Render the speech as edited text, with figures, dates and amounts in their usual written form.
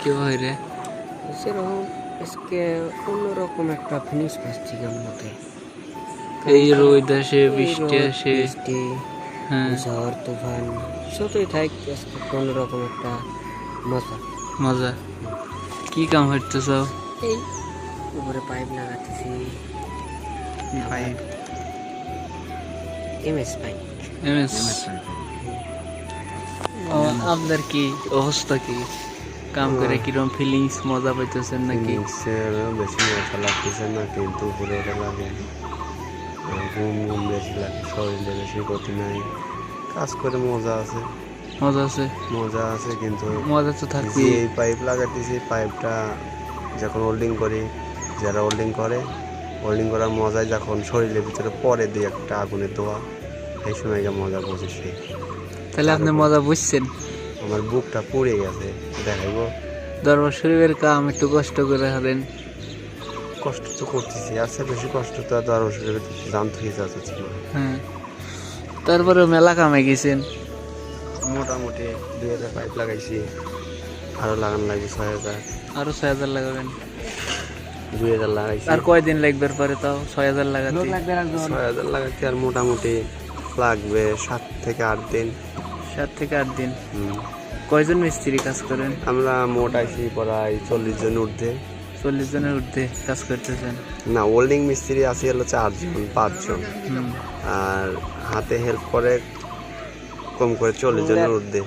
কি হয় রে? সেরকম আজকে অন্যরকম একটা ফিনিশ পাচ্ছি কেমন মতে। এই রোদ আসে, বৃষ্টি আসে। বৃষ্টি, হ্যাঁ, ঝড় তুফান যতই থাক আজকে একটা অন্যরকম একটা মজা। মজা। কি কাম হইতেছ? এই উপরে পাইপ লাগাতেছি, পাইপ, এমএস পাইপ। এমএস। আপনার কি অবস্থা? কি কাম করে কিরকম ফিলিংস? মজা পাইতেছেন নাকি? বেশি মজা লাগতেছে না, কিন্তু উপরে ওটা লাগে ঘুম ঘুম বেশি লাগে, শরীরে বেশি ক্ষতি নাই, কাজ করে মজা আছে। মজা আছে, মজা আছে, কিন্তু মজা তো থাকবে। যে এই পাইপ লাগাতেছি, পাইপটা যখন হোল্ডিং করি, যারা হোল্ডিং করে, হোল্ডিং করার মজায় যখন শরীরের ভিতরে পরে দিয়ে একটা আগুনের ধোয়া, এই সময়কে মজা বুঝেছি। তাহলে আপনি মজা বুঝছেন? আমার বুকটা পুড়ে গেছে, দেখাইবো। দরবার শরীফের কাম একটু কষ্ট করে হলেন। কষ্ট তো করতেছি, আচ্ছা বেশি কষ্ট তো আর আরো শরীরে জানতে হয়ে যাচ্ছে না। হ্যাঁ, তারপরে মেলা কামে গেছেন। মোটামুটি 2000 পাইপ লাগাইছি, আরো লাগানো লাগবে 6000। আরো 6000 লাগাবেন? 2000 লাগাইছি। আর কয়দিন লাগবে পরে? তাও 6000 লাগাতে? 6000 লাগাইতে আর মোটামুটি লাগবে 7 থেকে 8 দিন। 7 থেকে 8 দিন। কয়জন মিস্ত্রি কাজ করেন? আমরা মোট আইছি প্রায় 40 জন ঊর্ধ্বে। 40 জনের ঊর্ধ্বে কাজ করতেছেন? না, হোল্ডিং মিস্ত্রি আছে হলো 4 জন 5 জন, আর হাতে হেল্প করে কম করে 40 জনের ঊর্ধ্বে।